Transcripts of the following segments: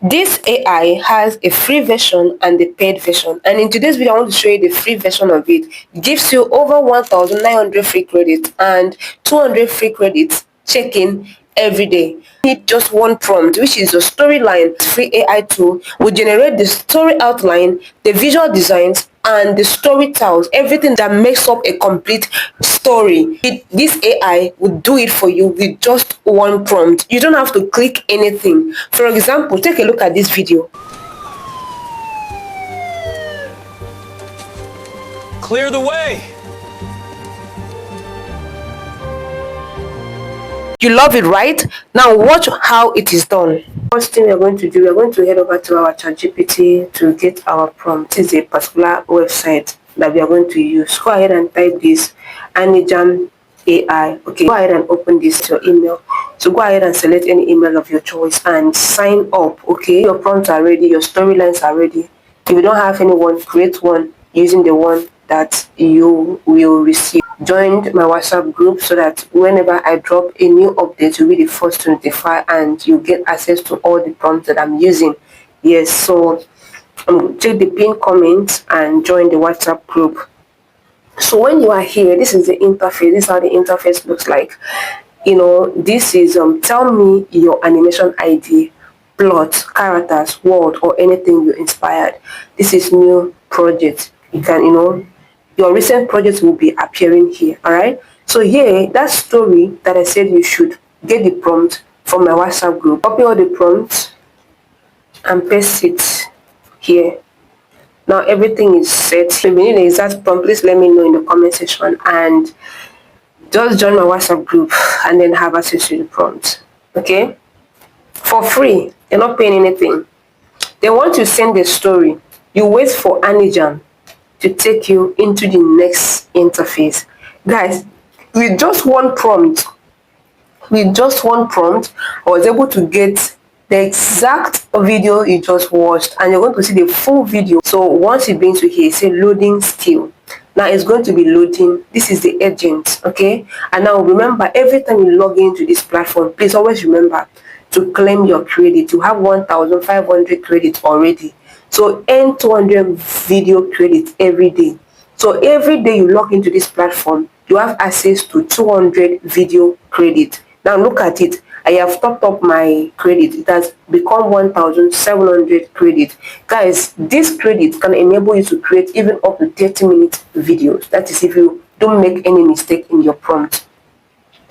This AI has a free version and a paid version, and in today's video I want to show you the free version of it. It gives you over 1,900 free credits and 200 free credits check-in every day. You need just one prompt, which is your storyline. Free AI tool will generate the story outline, the visual designs, and the story tells everything that makes up a complete story. This AI will do it for you with just one prompt. You don't have to click anything. For example, take a look at this video. Clear the way! You love it, right? Now watch how it is done. First thing we are going to do, we are going to head over to our ChatGPT to get our prompt. This is a particular website that we are going to use. Go ahead and type this, Anijam AI. Okay, go ahead and open this to your email. So go ahead and select any email of your choice and sign up. Okay, your prompts are ready, your storylines are ready. If you don't have anyone, create one using the one that you will receive. Join my WhatsApp group so that whenever I drop a new update, you'll be the first to notify and you get access to all the prompts that I'm using. Yes, so check the pinned comments and join the WhatsApp group. So when you are here, this is the interface. This is how the interface looks like. You know, this is tell me your animation ID, plot, characters, world, or anything you inspired. This is new project. You can, your recent projects will be appearing here. All right. So here, that story that I said you should get the prompt from my WhatsApp group. Copy all the prompts and paste it here. Now everything is set. If you need the exact prompt, please let me know in the comment section and just join my WhatsApp group and then have access to the prompt. Okay? For free. You're not paying anything. Then once you send the story, you wait for Anijam to take you into the next interface. Guys, with just one prompt, I was able to get the exact video you just watched, and you're going to see the full video. So once you bring to here, say loading still. Now it's going to be loading. This is the agent, okay? And now remember, every time you log into this platform, please always remember to claim your credit. You have 1,500 credits already. So earn 200 video credits every day. So every day you log into this platform, you have access to 200 video credits. Now look at it. I have topped up my credit. It has become 1,700 credits. Guys, this credit can enable you to create even up to 30-minute videos. That is if you don't make any mistake in your prompt.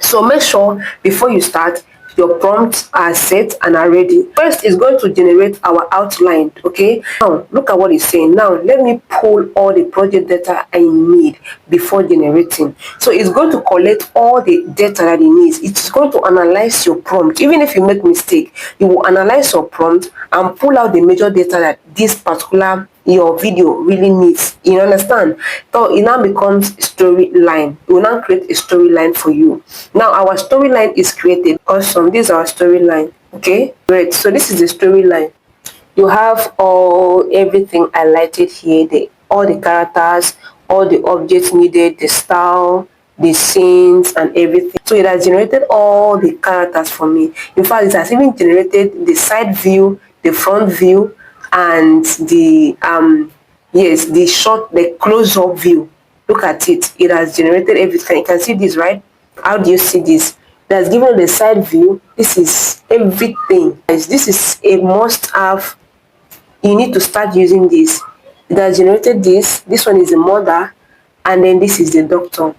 So make sure before you start, your prompts are set and are ready. First, it's going to generate our outline. Okay, now look at what it's saying. Now let me pull all the project data I need before generating. So it's going to collect all the data that it needs. It's going to analyze your prompt. Even if you make mistake, it will analyze your prompt and pull out the major data that this particular your video really needs. You understand? So it now becomes a storyline. It will now create a storyline for you. Now our storyline is created. Awesome. This is our storyline. Okay, great. So this is the storyline. You have everything highlighted here. All the characters, all the objects needed, the style, the scenes, and everything. So it has generated all the characters for me. In fact, it has even generated the side view, the front view, and the the close-up view. Look at it. It has generated everything. You can see this, right? How do you see this? It has given the side view. This is everything. This is a must-have. You need to start using this. It has generated this. This one is the mother, and then this is the doctor.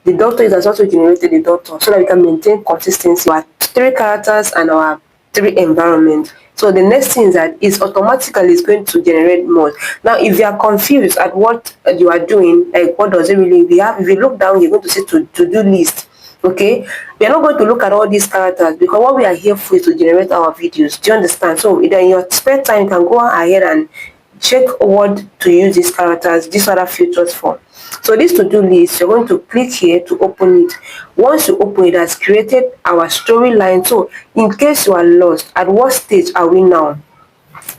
The doctor has also generated the doctor so that we can maintain consistency. Our 3 characters and our 3 environments. So the next thing is that it's automatically is going to generate more. Now, if you are confused at what you are doing, like what does it really we have? If you look down, you're going to see to-do list. Okay, we are not going to look at all these characters because what we are here for is to generate our videos. Do you understand? So in your spare time, you can go ahead and check what to use these characters, these other features for. So this to-do list, you're going to click here to open it. Once you open it, has created our storyline. So in case you are lost, at what stage are we now?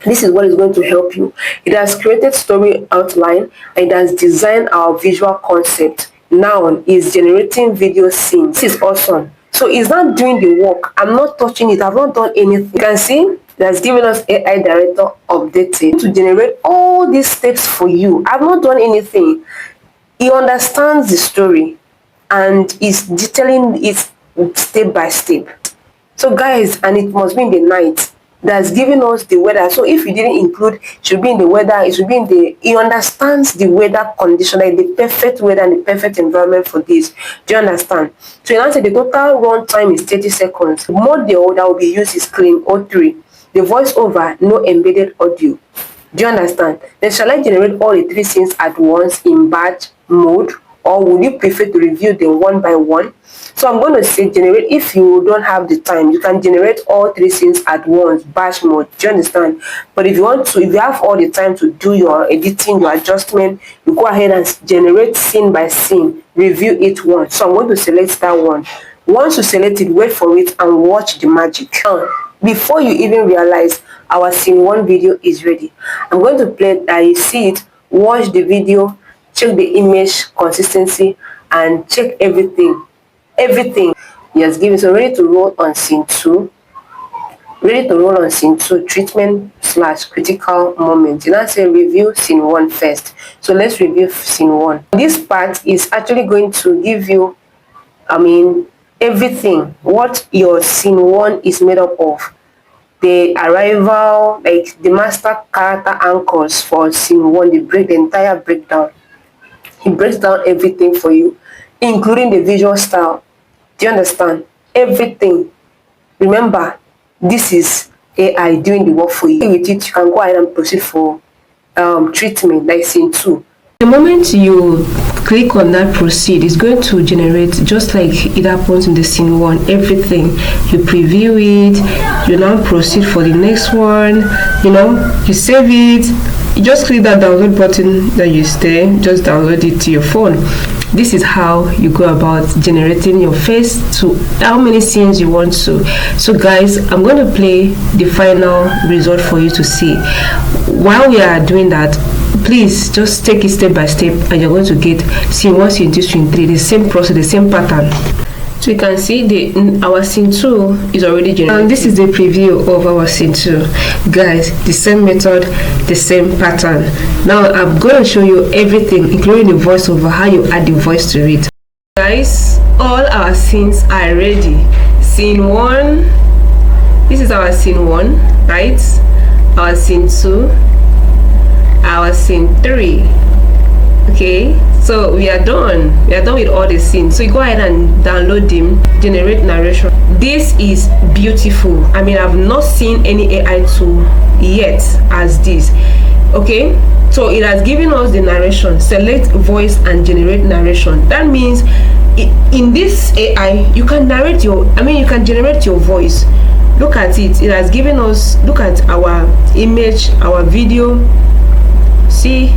This is what is going to help you. It has created story outline and it has designed our visual concept. Now is generating video scenes. This is awesome. So it's not doing the work. I'm not touching it. I've not done anything. You can see It has given us AI director updating to generate all these steps for you. I've not done anything. He understands the story and is detailing it step by step. So guys, and it must be in the night. That's giving us the weather. So if you didn't include, it should be in the weather, it should be in the, he understands the weather condition, like the perfect weather and the perfect environment for this. Do you understand? So you answer the total run time is 30 seconds. The mode that will be used is clean or 3. The voiceover, no embedded audio. Do you understand? Then shall I generate all the 3 scenes at once in batch mode, or would you prefer to review them one by one? So I'm going to say generate. If you don't have the time, you can generate all 3 scenes at once, batch mode. Do you understand? But if you want to, if you have all the time to do your editing, your adjustment, you go ahead and generate scene by scene, review it once. So I'm going to select that one. Once you select it, wait for it and watch the magic. Now, before you even realize, our scene 1 video is ready. I'm going to play that you see it, watch the video, check the image consistency, and check everything. Everything he has given. So ready to roll on scene 2. Ready to roll on scene 2, treatment / critical moment. You now say review scene 1 first. So let's review scene 1. This part is actually going to give you, everything, what your scene 1 is made up of. The arrival, like the master character anchors for scene 1, the entire breakdown. He breaks down everything for you, including the visual style. Do you understand? Everything. Remember, this is AI doing the work for you. With it, you can go ahead and proceed for treatment, like scene 2. The moment you click on that proceed, it's going to generate just like it happens in the scene 1. Everything, you preview it, you now proceed for the next one. You save it, you just click that download button that you stay, just download it to your phone. This is how you go about generating your face to how many scenes you want to. So guys, I'm going to play the final result for you to see. While we are doing that, please just take it step by step, and you're going to get scene 1, scene 2, scene 3, the same process, the same pattern. So you can see our scene 2 is already generated. And this is the preview of our scene 2. Guys, the same method, the same pattern. Now I'm going to show you everything, including the voiceover, how you add the voice to it. Guys, all our scenes are ready. Scene 1, this is our scene 1, right? Our scene 2, our scene 3. Okay, so we are done with all the scenes. So you go ahead and download them, generate narration. This is beautiful. I've not seen any AI tool yet as this. Okay, so it has given us the narration, select voice and generate narration. That means in this AI you can narrate you can generate your voice. Look at it. It has given us, look at our image, our video. See,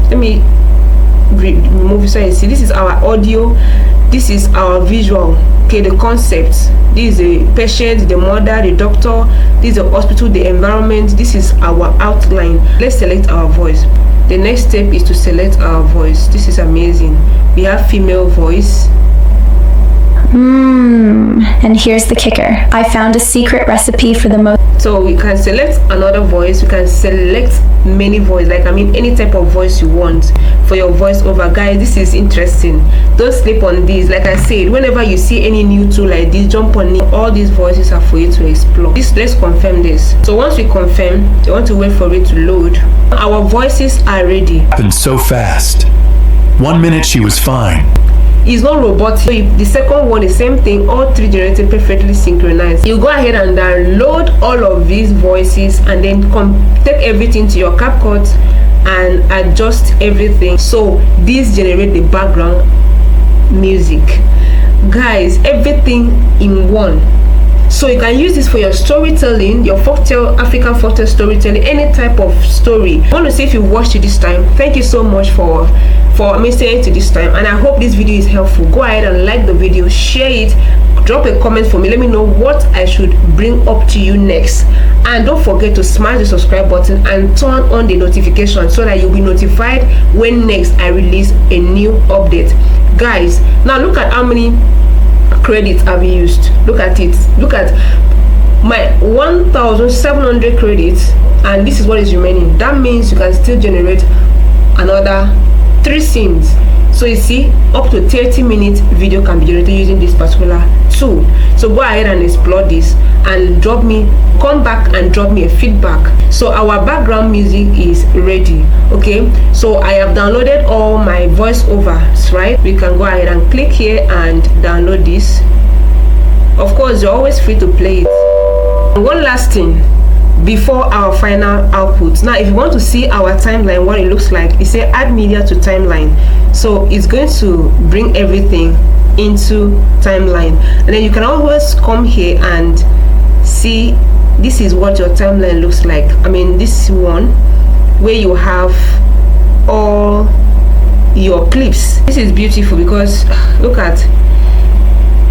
let me remove so you see. This is our audio, this is our visual. Okay, the concept, this is the patient, the mother, the doctor, this is the hospital, the environment, this is our outline. Let's select our voice. The next step is to select our voice. This is amazing. We have female voice. And here's the kicker. I found a secret recipe for the most. So we can select another voice. We can select many voices, like any type of voice you want for your voiceover. Guys, this is interesting. Don't sleep on this. Like I said, whenever you see any new tool like this, jump on it. All these voices are for you to explore. Let's confirm this. So once we confirm, you want to wait for it to load. Our voices are ready. Happened so fast. 1 minute she was fine. It's not robotic. So the second one, the same thing, all 3 generated perfectly synchronized. You go ahead and download all of these voices and then take everything to your CapCut and adjust everything. So this generate the background music. Guys, everything in one. So you can use this for your storytelling, your folktale, African folktale storytelling, any type of story. I want to say, if you watched it this time, thank you so much for staying to this time, and I hope this video is helpful. Go ahead and like the video, share it, drop a comment for me, let me know what I should bring up to you next. And don't forget to smash the subscribe button and turn on the notification so that you'll be notified when next I release a new update. Guys, now look at how many credits I've used. Look at it. Look at my 1,700 credits, and this is what is remaining. That means you can still generate another 3 scenes. So you see, up to 30-minute video can be generated using this particular tool. So go ahead and explore this and come back and drop me a feedback. So our background music is ready. Okay, so I have downloaded all my voiceovers, right? We can go ahead and click here and download this. Of course, you're always free to play it. And one last thing before our final output. Now if you want to see our timeline, what it looks like, you say add media to timeline. So it's going to bring everything into timeline, and then you can always come here and see this is what your timeline looks like. I mean, this one where you have all your clips. This is beautiful because look at,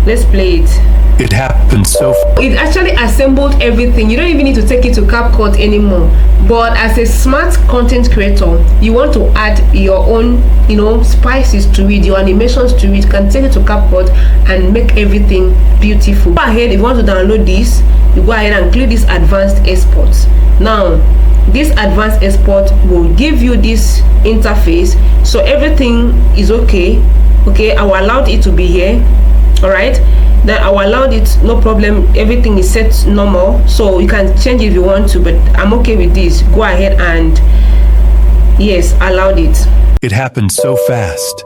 let's play it. It happened so It actually assembled everything. You don't even need to take it to CapCut anymore. But as a smart content creator, you want to add your own, spices to it, your animations to it. You can take it to CapCut and make everything beautiful. Go ahead, if you want to download this, you go ahead and click this advanced exports. Now this advanced export will give you this interface, so everything is okay. I will allow it to be here. All right, then I will allow it, no problem. Everything is set normal, so you can change if you want to, but I'm okay with this. Go ahead and yes, allowed it. It happened so fast.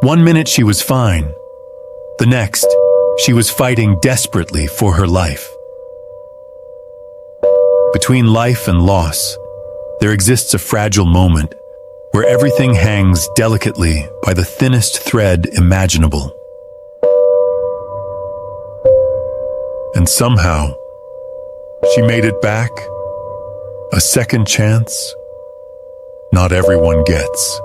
1 minute she was fine. The next, she was fighting desperately for her life. Between life and loss, there exists a fragile moment where everything hangs delicately by the thinnest thread imaginable. And somehow, she made it back. A second chance, not everyone gets.